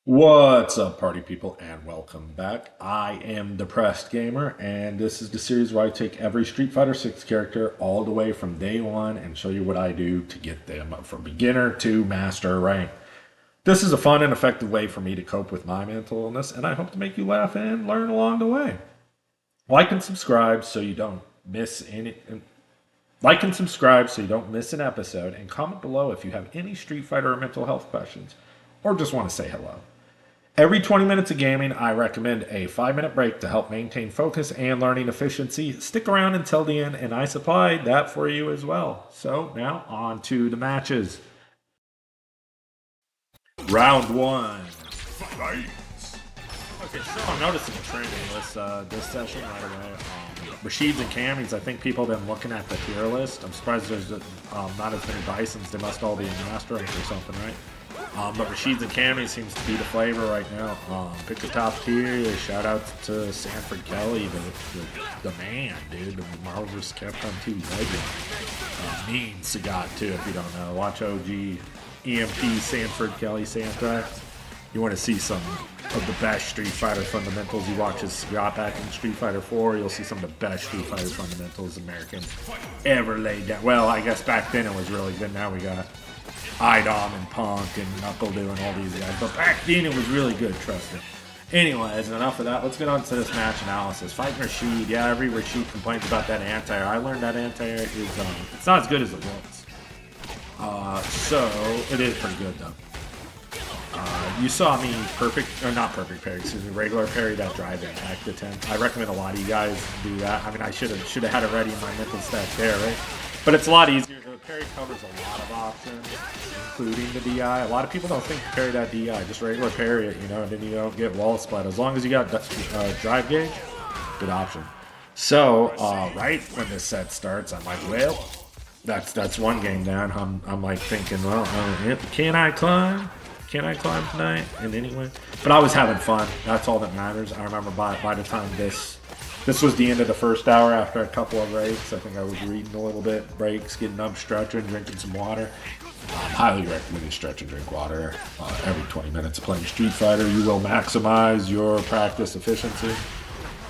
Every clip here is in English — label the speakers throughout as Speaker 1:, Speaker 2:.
Speaker 1: What's up, party people, and welcome back. I am Depressed Gamer, and this is the series where I take every Street Fighter 6 character all the way from day one and show you what I do to get them from beginner to master rank. This is a fun and effective way for me to cope with my mental illness, and I hope to make you laugh and learn along the way. Like and subscribe so you don't miss any. Like and subscribe so you don't miss an episode, and comment below if you have any Street Fighter or mental health questions, or just want to say hello. Every 20 minutes of gaming, I recommend a 5-minute break to help maintain focus and learning efficiency. Stick around until the end, and I supplied that for you as well. So now on to the matches. Round one. Fight. Okay, so I'm noticing a trend in this session right away. Rashid's and Cammy's, I think people have been looking at the tier list. I'm surprised there's not as many Bisons. They must all be in master rank or something, right? But Rashid's and Cammy seems to be the flavor right now. Pick the top tier. Shout out to Sanford Kelly, the man, dude. The Marvel vs. Capcom 2 legend. Mean Sagat, too, if you don't know. Watch OG EMP Sanford Kelly Santrax. You want to see some of the best Street Fighter fundamentals. You watch his Sagat back in Street Fighter 4, you'll see some of the best Street Fighter fundamentals Americans ever laid down. Well, I guess back then it was really good. Now we got IDOM and Punk and Knuckle doing all these guys. But back then it was really good, trust me. Anyways, enough of that. Let's get on to this match analysis. Fighting Rashid. Yeah, every Rashid complains about that anti-air. I learned that anti-air is it's not as good as it looks. So it is pretty good though. You saw me not perfect parry, excuse me, regular parry that drive impact attempt. I recommend a lot of you guys do that. I mean, I should have had it ready in my mental stats there, right? But it's a lot easier. The parry covers a lot of options, including the DI. A lot of people don't think to parry that DI. Just regular parry it, and then you don't get wall splat. As long as you got drive gauge, good option. So, right when this set starts, I'm like, well, that's one game down. I'm like thinking, well, can I climb? Can I climb tonight? And anyway, but I was having fun. That's all that matters. I remember by the time this was the end of the first hour after a couple of breaks. I think I was reading a little bit, breaks, getting up, stretching, drinking some water. Highly recommend you stretch and drink water every 20 minutes of playing Street Fighter. You will maximize your practice efficiency.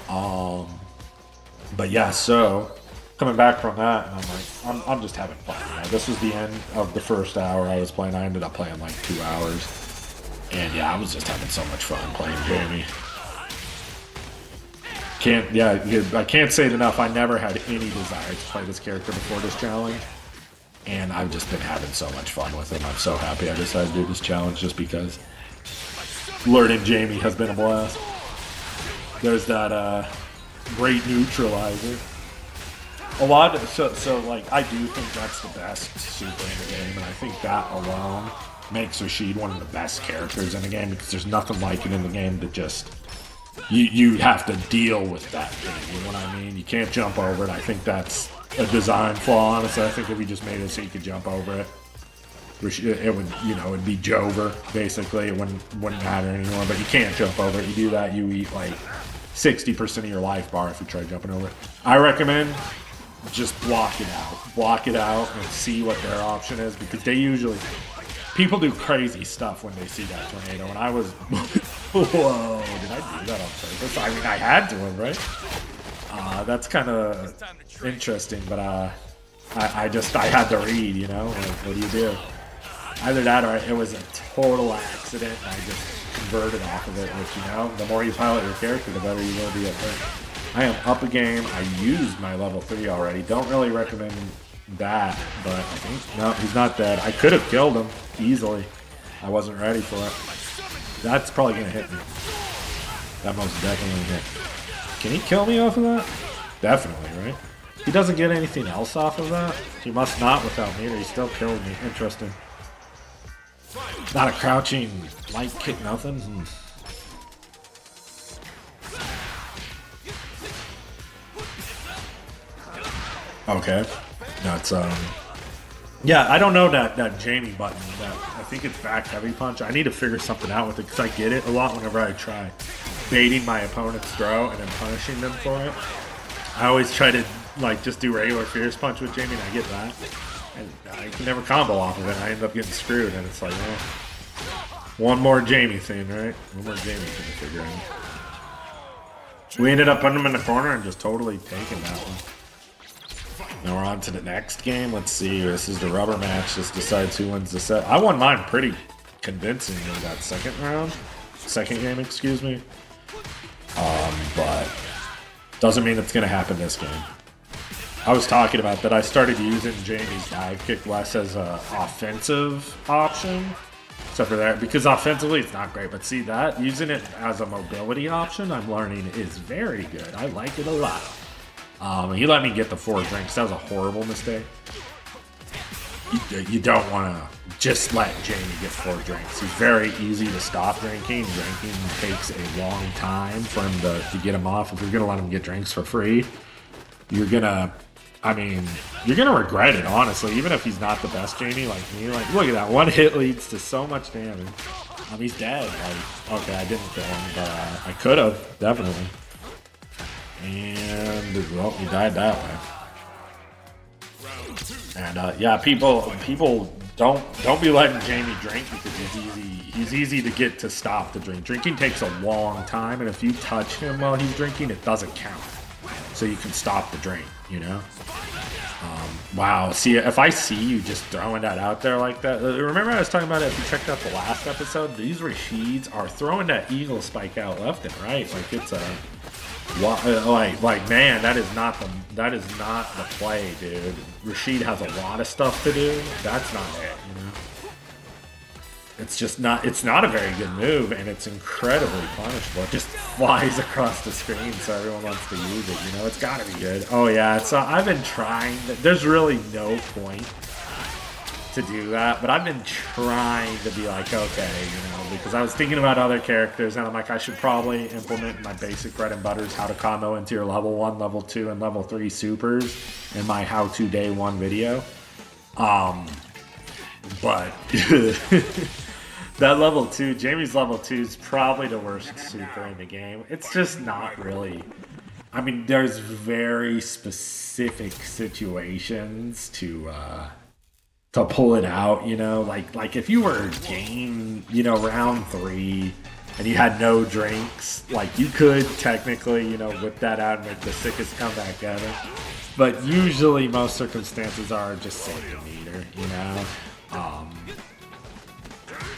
Speaker 1: But yeah, so coming back from that, and I'm just having fun. This was the end of the first hour I was playing. I ended up playing like 2 hours. And yeah, I was just having so much fun playing Jamie. I can't say it enough. I never had any desire to play this character before this challenge. And I've just been having so much fun with him. I'm so happy I decided to do this challenge just because learning Jamie has been a blast. There's that great neutralizer. Like, I do think that's the best super in the game, and I think that alone makes Rashid one of the best characters in the game because there's nothing like it in the game to just you have to deal with that thing. You know what I mean? You can't jump over it. I think that's a design flaw. Honestly, I think if we just made it so you could jump over it, it would it'd be Jover basically. It wouldn't matter anymore. But you can't jump over it. You do that, you eat like 60% of your life bar if you try jumping over it. I recommend just block it out and see what their option is, because people do crazy stuff when they see that tornado, and I was whoa, did I do that on purpose? I mean, I had to have, right? That's kind of interesting, but I had to read, what do you do? Either that or it was a total accident and I just converted off of it, which, the more you pilot your character, the better you will be at first. I am up a game. I used my level 3 already. Don't really recommend that, but I think, no, he's not dead. I could have killed him easily. I wasn't ready for it. That's probably going to hit me. That most definitely hit. Can he kill me off of that? Definitely, right? He doesn't get anything else off of that? He must not without me, or he still killed me. Interesting. Not a crouching light kick, nothing? Okay. That's yeah, I don't know that Jamie button. I think it's back heavy punch. I need to figure something out with it because I get it a lot whenever I try baiting my opponent's throw and then punishing them for it. I always try to just do regular fierce punch with Jamie and I get that. And I can never combo off of it. I end up getting screwed and it's like, One more Jamie thing, right? One more Jamie thing to figure out. We ended up putting him in the corner and just totally taking that one. Now we're on to the next game. Let's see. This is the rubber match. This decides who wins the set. I won mine pretty convincingly in that second round. Second game, excuse me. But doesn't mean it's going to happen this game. I was talking about that I started using Jamie's dive kick less as an offensive option. Except for that, because offensively it's not great. But see that, using it as a mobility option, I'm learning is very good. I like it a lot. He let me get the 4 drinks. That was a horrible mistake. You don't want to just let Jamie get 4 drinks. He's very easy to stop drinking. Drinking takes a long time for him to get him off. If you're going to let him get drinks for free, you're going to... I mean, you're going to regret it, honestly, even if he's not the best Jamie like me. Like, look at that. 1 hit leads to so much damage. He's dead. Like, okay, I didn't kill him, but I could have, definitely. And, well, he died that way. And, yeah, people don't be letting Jamie drink because he's easy to get to stop the drink. Drinking takes a long time, and if you touch him while he's drinking, it doesn't count. So you can stop the drink, you know? Wow, see, if I see you just throwing that out there like that, remember I was talking about it if you checked out the last episode, these Rashids are throwing that eagle spike out left and right, like it's a, like man, that is not the play, dude. Rashid has a lot of stuff to do, that's not it, you know? It's not a very good move, and it's incredibly punishable. It just flies across the screen, so everyone wants to use it. You know, it's got to be good. Oh yeah, so I've been trying. There's really no point to do that, but I've been trying to be like, okay, you know, because I was thinking about other characters, and I'm like, I should probably implement my basic bread and butters, how to combo into your level 1, level 2, and level 3 supers in my how-to day 1 video. But that level 2, Jamie's level 2 is probably the worst super in the game. It's just not really... I mean, there's very specific situations to pull it out, you know? Like if you were game, you know, round 3, and you had no drinks, like you could technically, you know, whip that out and make the sickest comeback ever. But usually most circumstances are just centimeter, you know?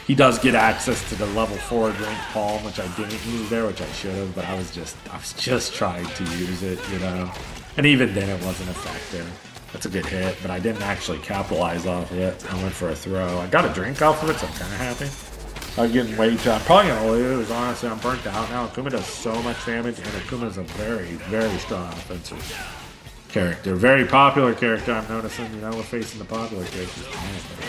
Speaker 1: He does get access to the level 4 drink palm, which I didn't use there, which I should have, but I was just trying to use it, you know. And even then it wasn't effective. That's a good hit, but I didn't actually capitalize off of it. I went for a throw. I got a drink off of it, so I'm kind of happy. I'm getting way too... I'm probably going to lose, honestly. I'm burnt out now. Akuma does so much damage, and Akuma is a very, very strong offensive character. Very popular character, I'm noticing. You know, we're facing the popular characters tonight, but...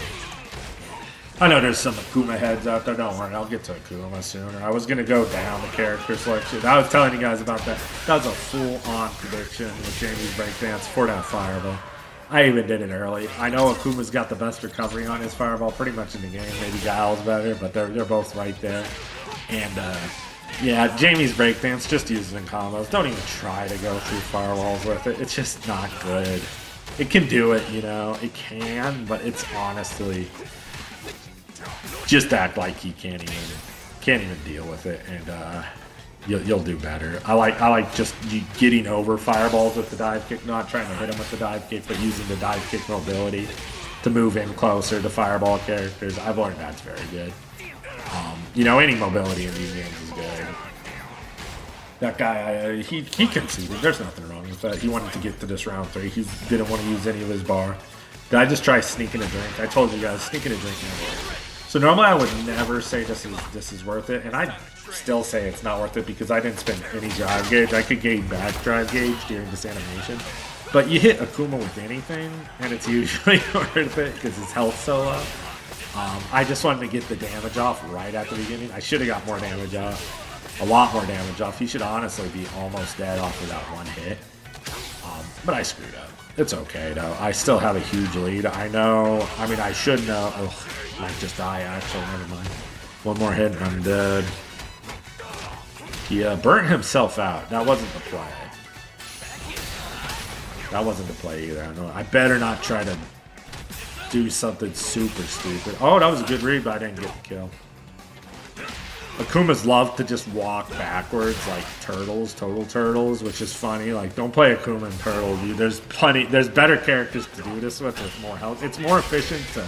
Speaker 1: I know there's some Akuma heads out there. Don't worry, I'll get to Akuma sooner. I was going to go down the character selection. I was telling you guys about that. That was a full-on prediction with Jamie's breakdance for that fireball. I even did it early. I know Akuma's got the best recovery on his fireball pretty much in the game. Maybe Guile's better, but they're both right there. And, yeah, Jamie's breakdance, just use it in combos. Don't even try to go through firewalls with it. It's just not good. It can do it, you know. It can, but it's honestly... just act like he can't even deal with it, and you'll do better. I like just getting over fireballs with the dive kick, not trying to hit him with the dive kick, but using the dive kick mobility to move in closer to fireball characters. I've learned that's very good. You know, any mobility in these games is good. That guy, he conceded. There's nothing wrong with that. He wanted to get to this round 3. He didn't want to use any of his bar. Did I just try sneaking a drink? I told you guys, sneaking a drink never works. So normally I would never say this is worth it, and I still say it's not worth it because I didn't spend any drive gauge. I could gain back drive gauge during this animation. But you hit Akuma with anything, and it's usually worth it because his health's so low. I just wanted to get the damage off right at the beginning. I should have got more damage off, a lot more damage off. He should honestly be almost dead off of that one hit. But I screwed up. It's okay, though. I still have a huge lead. I know. I mean, I should know. Oh, I might just die, actually. Never mind. One more hit and I'm dead. He burnt himself out. That wasn't the play. That wasn't the play either. I know. I better not try to do something super stupid. Oh, that was a good read, but I didn't get the kill. Akumas love to just walk backwards like turtles, total turtles, which is funny. Like, don't play Akuma and Turtle, dude. There's better characters to do this with more health. It's more efficient to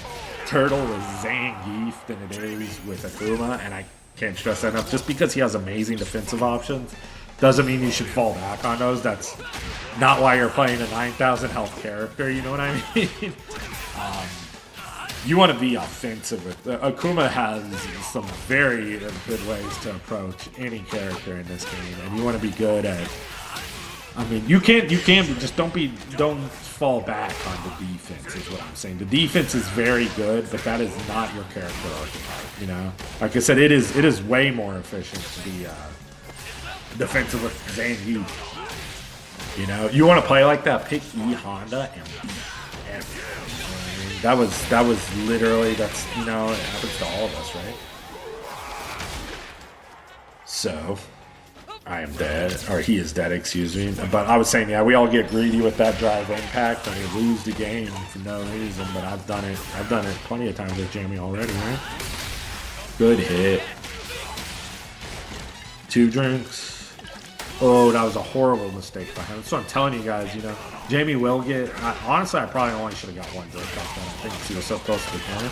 Speaker 1: turtle with Zangief than it is with Akuma, and I can't stress that enough. Just because he has amazing defensive options doesn't mean you should fall back on those. That's not why you're playing a 9,000 health character, you know what I mean? You want to be offensive with Akuma has some very good ways to approach any character in this game, and you want to be good at. I mean, you can just don't fall back on the defense is what I'm saying. The defense is very good, but that is not your character archetype. You know, like I said, it is way more efficient to be defensive with Zangief. You know, you want to play like that. Pick E Honda and beat everything. That was literally, that's, you know, it happens to all of us, right? So, I am dead, or he is dead, excuse me. But I was saying, yeah, we all get greedy with that drive impact and we lose the game for no reason. But I've done it plenty of times with Jamie already, right? Good hit. 2 drinks. Oh, that was a horrible mistake by him. So I'm telling you guys, you know, Jamie will get. Honestly, I probably only should have got 1 drink off that. I think he was so close to the corner.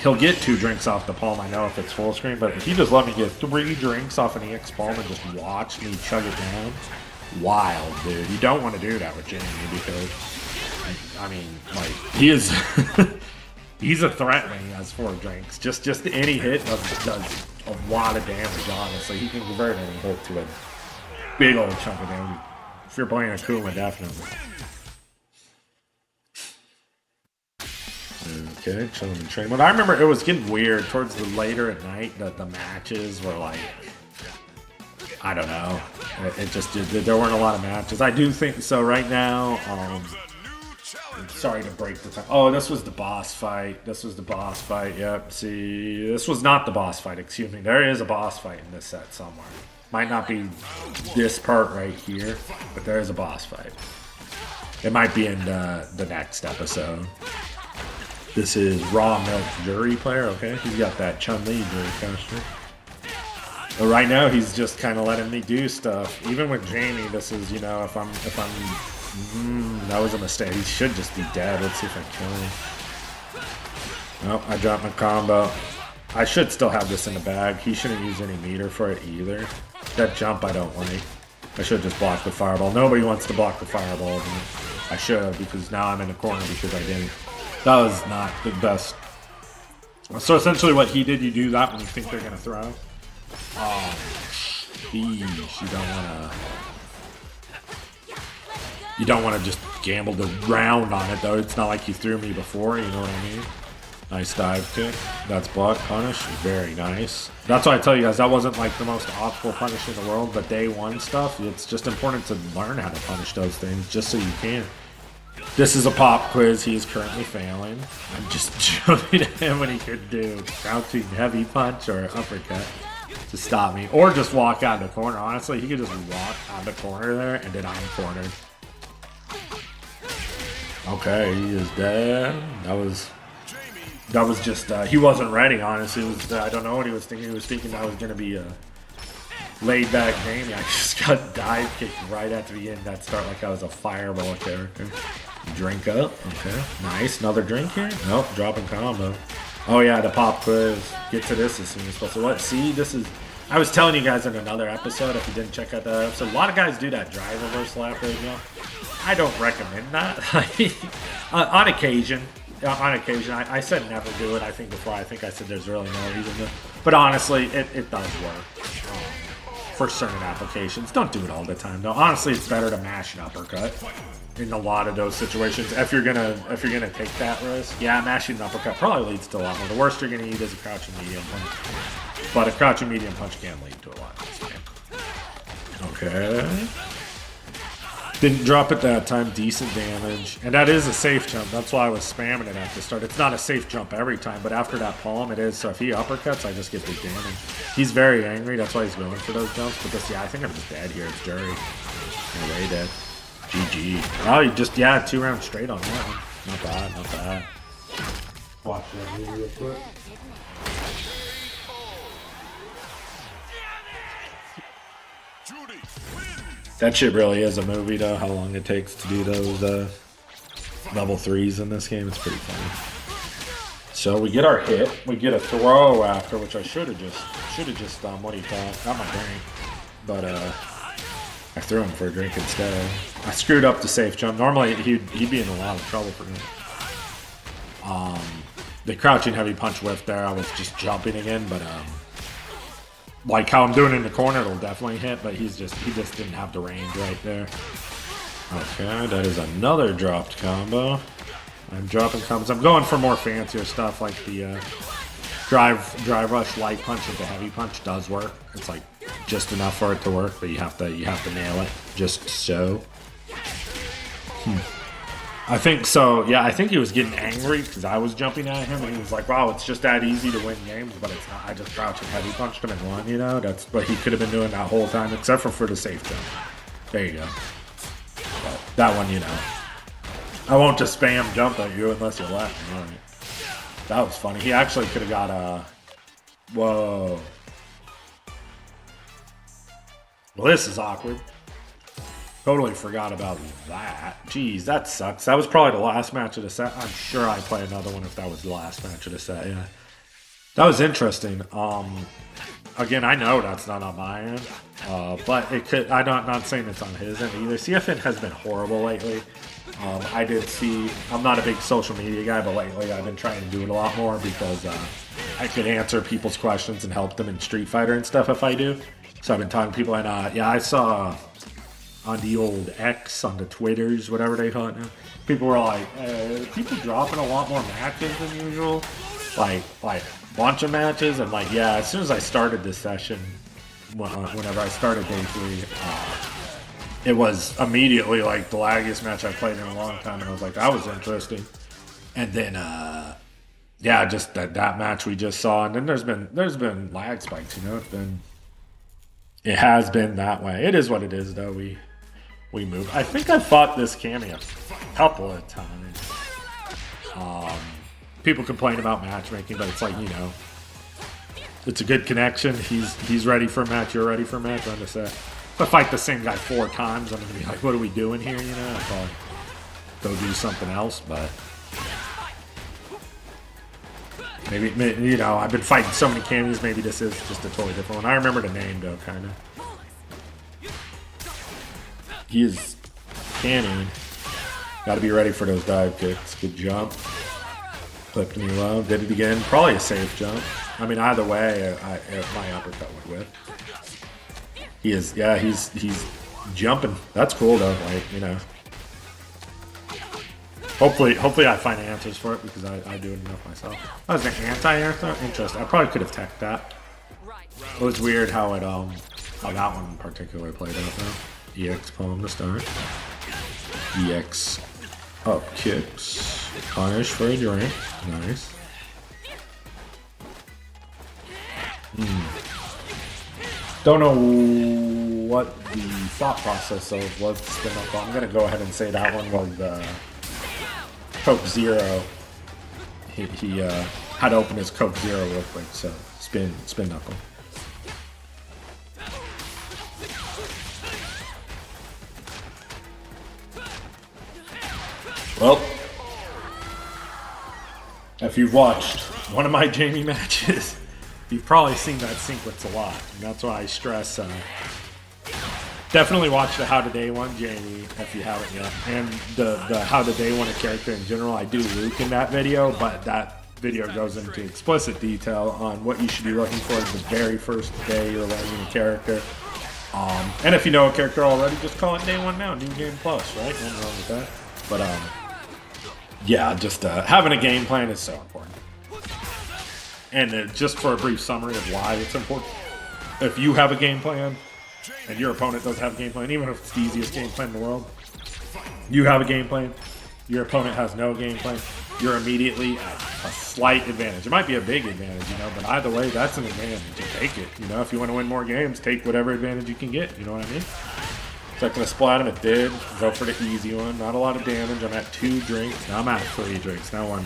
Speaker 1: He'll get 2 drinks off the palm. I know if it's full screen, but if he just let me get 3 drinks off an EX palm and just watch me chug it down, wild, dude. You don't want to do that with Jamie because, I mean, like he is. He's a threat when he has 4 drinks. Just any hit does a lot of damage. Honestly, he can convert any hit to a big old chunk of damage. If you're playing Akuma, definitely. Okay, chilling in train mode. I remember it was getting weird towards the later at night that the matches were like, I don't know. It just there weren't a lot of matches. I do think so right now. Sorry to break the time. Oh, this was the boss fight. Yep. See, this was not the boss fight. Excuse me. There is a boss fight in this set somewhere. Might not be this part right here, but there is a boss fight. It might be in the next episode. This is Raw Milk Jury player. Okay, he's got that Chun-Li jury costume. But right now, he's just kind of letting me do stuff. Even with Jamie, this is, you know, if I'm. That was a mistake. He should just be dead. Let's see if I kill him. Oh, I dropped my combo. I should still have this in the bag. He shouldn't use any meter for it either. That jump I don't like. I should just block the fireball. Nobody wants to block the fireball. I should, because now I'm in the corner because I didn't. That was not the best. So essentially what he did, you do that when you think they're going to throw. Oh, sheesh. You don't want to just gamble the round on it, though. It's not like you threw me before, you know what I mean? Nice dive kick. That's block punish. Very nice. That's why I tell you guys, that wasn't like the most optimal punish in the world, but day 1 stuff, it's just important to learn how to punish those things just so you can. This is a pop quiz. He is currently failing. I'm just showing him what he could do. Crouching heavy punch or uppercut to stop me. Or just walk out of the corner. Honestly, he could just walk out of the corner there, and then I'm cornered. Okay, he is dead. That was just, he wasn't ready, honestly. It was, I don't know what he was thinking. He was thinking that was going to be a laid-back game. I just got dive kicked right at the end. That start like I was a fireball character. Drink up. Okay, nice. Another drink here? Nope, dropping combo. Oh yeah, the pop quiz. Get to this as soon as possible. What? See, this is... I was telling you guys in another episode, if you didn't check out that episode, a lot of guys do that drive reverse lap right now. I don't recommend that. On occasion, I said never do it. I think before, I said there's really no reason to. But honestly, it does work for certain applications. Don't do it all the time, though. Honestly, it's better to mash an uppercut in a lot of those situations. If you're gonna take that risk, yeah, mashing an uppercut probably leads to a lot more. The worst you're gonna need is a crouching medium punch, but a crouching medium punch can lead to a lot. Okay. Didn't drop it that time, decent damage. And that is a safe jump. That's why I was spamming it at the start. It's not a safe jump every time, but after that palm, it is. So if he uppercuts, I just get big damage. He's very angry. That's why he's going for those jumps. But this, yeah, I think I'm just dead here. It's jury. No way dead. GG. Oh, you just, yeah, 2 rounds straight on that one. Not bad, not bad. Watch that video real quick. That shit really is a movie, though. How long it takes to do those level 3s in this game. It's pretty funny. So we get our hit. We get a throw after, which I should have just what do you call it? Got my drink, but I threw him for a drink instead. I screwed up the safe jump. Normally he'd be in a lot of trouble for me. The crouching heavy punch whiff there. I was just jumping again, but like how I'm doing in the corner, it'll definitely hit. But he just didn't have the range right there. Okay, that is another dropped combo. I'm dropping combos. I'm going for more fancier stuff like the drive rush light punch with the heavy punch does work. It's like just enough for it to work, but you have to nail it just so. I think so. Yeah, I think he was getting angry because I was jumping at him, and he was like, "Wow, it's just that easy to win games," but it's not. I just crouched and heavy punched him and won. You know, that's what he could have been doing that whole time, except for the safe jump. There you go. But that one, you know, I won't just spam jump at you unless you're laughing. All right. That was funny. He actually could have got a. Whoa. Well, this is awkward. Totally forgot about that. Jeez, that sucks. That was probably the last match of the set. I'm sure I'd play another one if that was the last match of the set, yeah. That was interesting. Again, I know that's not on my end, but it could. I'm not saying it's on his end either. CFN has been horrible lately. I did see. I'm not a big social media guy, but lately I've been trying to do it a lot more because I could answer people's questions and help them in Street Fighter and stuff if I do. So I've been talking to people, and yeah, I saw on the old X, on the Twitters, whatever they call it now, people were like, people dropping a lot more matches than usual, like bunch of matches, and like, yeah, as soon as I started this session, whenever I started day 3, it was immediately like the laggiest match I've played in a long time, and I was like, that was interesting. And then yeah, just that match we just saw, and then there's been lag spikes, you know. It has been that way. It is what it is, though. We move. I think I fought this Cammy a couple of times. People complain about matchmaking, but it's like, you know, it's a good connection. He's ready for a match. You're ready for a match. I'm just saying. If I fight the same guy 4 times, I'm gonna be like, what are we doing here? You know, I'll probably go do something else. But maybe, you know, I've been fighting so many Cammys. Maybe this is just a totally different one. I remember the name though, kind of. He is canning. Got to be ready for those dive kicks. Good jump. Flipped me low. Did it again. Probably a safe jump. I mean, either way, my uppercut would whip. He is. Yeah, he's jumping. That's cool though. Like, you know. Hopefully I find answers for it because I do it enough myself. That was an anti-air throw. Interesting. I probably could have teched that. It was weird how it how that one in particular played out though. EX palm to start. EX up kicks. Punish for a drink. Nice. Don't know what the thought process of was to spin up. I'm gonna go ahead and say that one was Coke Zero. He had to open his Coke Zero real quick, so spin knuckle. Well, if you've watched one of my Jamie matches, you've probably seen that sequence a lot, and that's why I stress definitely watch the How to Day One Jamie if you haven't yet, and the How to Day One a character in general. I do Luke in that video, but that video goes into explicit detail on what you should be looking for the very first day you're learning a character. And if you know a character already, just call it Day One now, New Game Plus, right? Nothing wrong with that. But yeah, just having a game plan is so important. And just for a brief summary of why it's important, if you have a game plan and your opponent doesn't have a game plan, even if it's the easiest game plan in the world, you have a game plan, your opponent has no game plan, you're immediately at a slight advantage. It might be a big advantage, you know, but either way, that's an advantage. You take it, you know. If you want to win more games, take whatever advantage you can get, you know what I mean? Is that going to splat him? It did. Go for the easy one. Not a lot of damage. I'm at 2 drinks. Now I'm at 3 drinks. Now one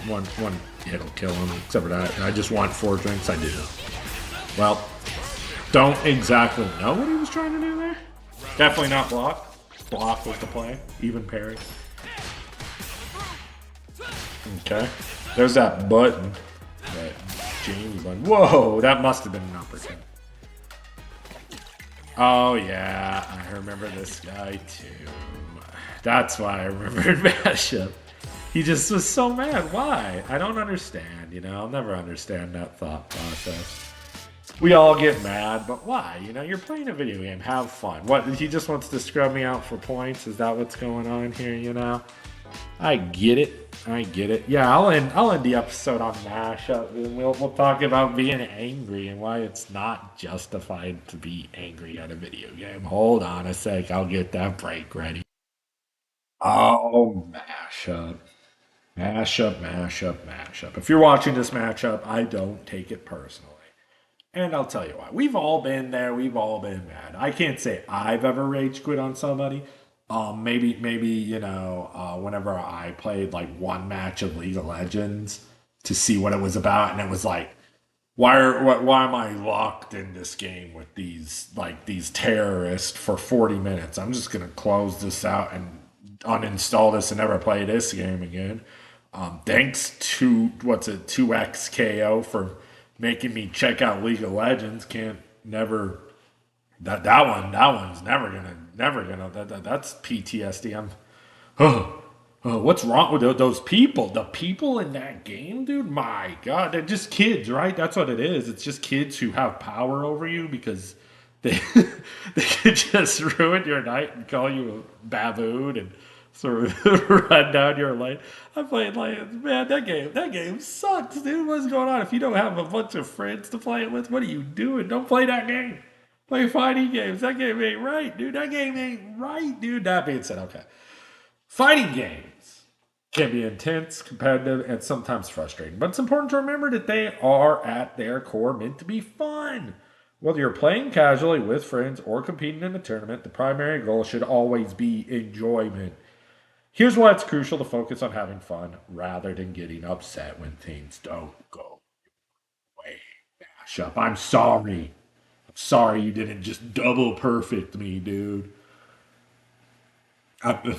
Speaker 1: hit will kill him. Except for that, I just want 4 drinks. I do. Well, don't exactly know what he was trying to do there. Definitely not block. Block was the play. Even parry. Okay. There's that button. That Jamie button. Whoa, that must have been an uppercut. Oh yeah, I remember this guy too. That's why I remembered Mashup. He just was so mad. Why? I don't understand, you know? I'll never understand that thought process. We all get mad, but why? You know, you're playing a video game. Have fun. What? He just wants to scrub me out for points? Is that what's going on here, you know? I get it. I get it. Yeah, I'll end the episode on mashup, and we'll talk about being angry and why it's not justified to be angry at a video game. Hold on a sec. I'll get that break ready. Oh, mashup. Mashup, mashup, mashup. If you're watching this matchup, I don't take it personally. And I'll tell you why. We've all been there. We've all been mad. I can't say I've ever rage quit on somebody. Maybe you know, whenever I played like one match of League of Legends to see what it was about, and it was like, why am I locked in this game with these terrorists for 40 minutes? I'm just gonna close this out and uninstall this and never play this game again. Thanks to 2XKO for making me check out League of Legends. Can't never that one's that's PTSD. What's wrong with those people? The people in that game, dude. My God, they're just kids, right? That's what it is. It's just kids who have power over you because they they could just ruin your night and call you a baboon and sort of run down your lane. I played like, man, that game sucks, dude. What's going on? If you don't have a bunch of friends to play it with, what are you doing? Don't play that game. Play fighting games. That game ain't right, dude. That game ain't right, dude. That being said, okay. Fighting games can be intense, competitive, and sometimes frustrating, but it's important to remember that they are at their core meant to be fun. Whether you're playing casually with friends or competing in a tournament, the primary goal should always be enjoyment. Here's why it's crucial to focus on having fun rather than getting upset when things don't go way. Mash up. I'm sorry. I'm sorry you didn't just double perfect me, dude. I'm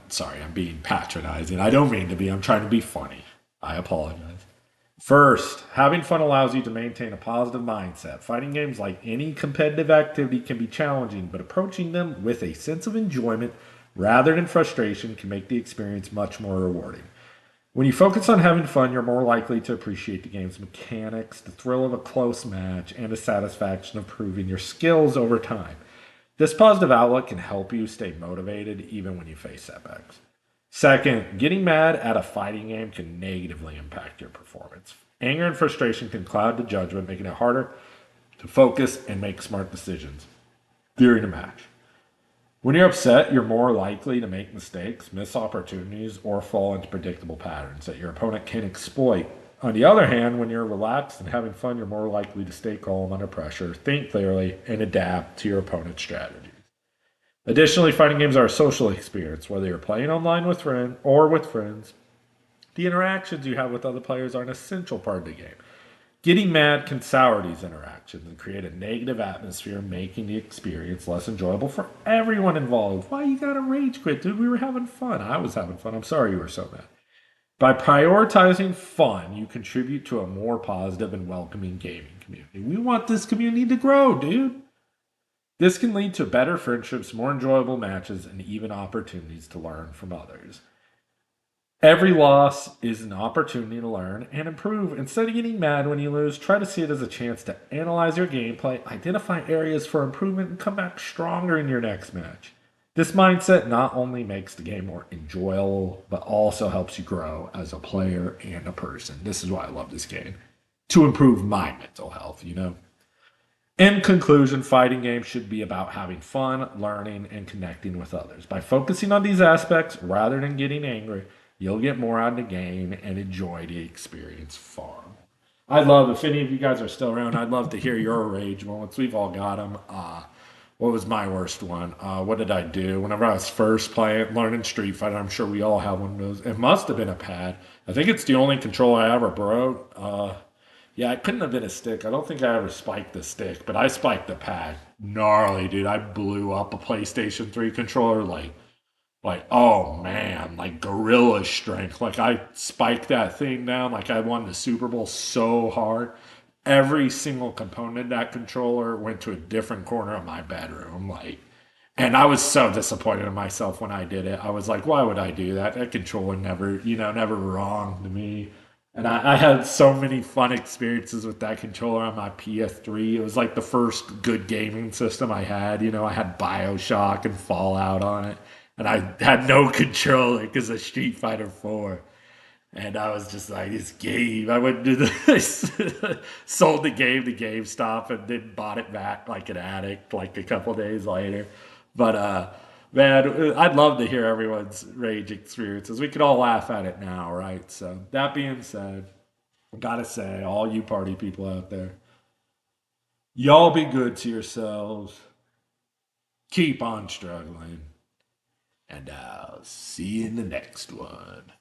Speaker 1: sorry, I'm being patronizing. I don't mean to be. I'm trying to be funny. I apologize. First, having fun allows you to maintain a positive mindset. Fighting games, like any competitive activity, can be challenging, but approaching them with a sense of enjoyment rather than frustration can make the experience much more rewarding. When you focus on having fun, you're more likely to appreciate the game's mechanics, the thrill of a close match, and the satisfaction of proving your skills over time. This positive outlook can help you stay motivated even when you face setbacks. Second, getting mad at a fighting game can negatively impact your performance. Anger and frustration can cloud the judgment, making it harder to focus and make smart decisions during a match. When you're upset, you're more likely to make mistakes, miss opportunities, or fall into predictable patterns that your opponent can exploit. On the other hand, when you're relaxed and having fun, you're more likely to stay calm under pressure, think clearly, and adapt to your opponent's strategies. Additionally, fighting games are a social experience. Whether you're playing online with friends or with friends, the interactions you have with other players are an essential part of the game. Getting mad can sour these interactions and create a negative atmosphere, making the experience less enjoyable for everyone involved. Why you gotta rage quit, dude? We were having fun. I was having fun. I'm sorry you were so mad. By prioritizing fun, you contribute to a more positive and welcoming gaming community. We want this community to grow, dude. This can lead to better friendships, more enjoyable matches, and even opportunities to learn from others. Every loss is an opportunity to learn and improve. Instead of getting mad when you lose, try to see it as a chance to analyze your gameplay, identify areas for improvement, and come back stronger in your next match. This mindset not only makes the game more enjoyable, but also helps you grow as a player and a person. This is why I love this game. To improve my mental health, you know? In conclusion, fighting games should be about having fun, learning, and connecting with others. By focusing on these aspects rather than getting angry, you'll get more out of the game and enjoy the experience far more. I'd love, if any of you guys are still around, I'd love to hear your rage moments. We've all got them. What was my worst one? What did I do? Whenever I was first learning Street Fighter, I'm sure we all have one of those. It must have been a pad. I think it's the only controller I ever broke. Yeah, it couldn't have been a stick. I don't think I ever spiked the stick, but I spiked the pad. Gnarly, dude. I blew up a PlayStation 3 controller like oh man, like gorilla strength. Like I spiked that thing down like I won the Super Bowl so hard. Every single component of that controller went to a different corner of my bedroom. Like and I was so disappointed in myself when I did it. I was like, why would I do that? That controller never, never wronged me. And I had so many fun experiences with that controller on my PS3. It was like the first good gaming system I had. I had Bioshock and Fallout on it. And I had no controller because of Street Fighter 4. And I was just like, this game. I went to the sold the game to GameStop and then bought it back like an addict like a couple days later. But man, I'd love to hear everyone's rage experiences. We could all laugh at it now, right? So that being said, I gotta say, all you party people out there, y'all be good to yourselves. Keep on struggling. And I'll see you in the next one.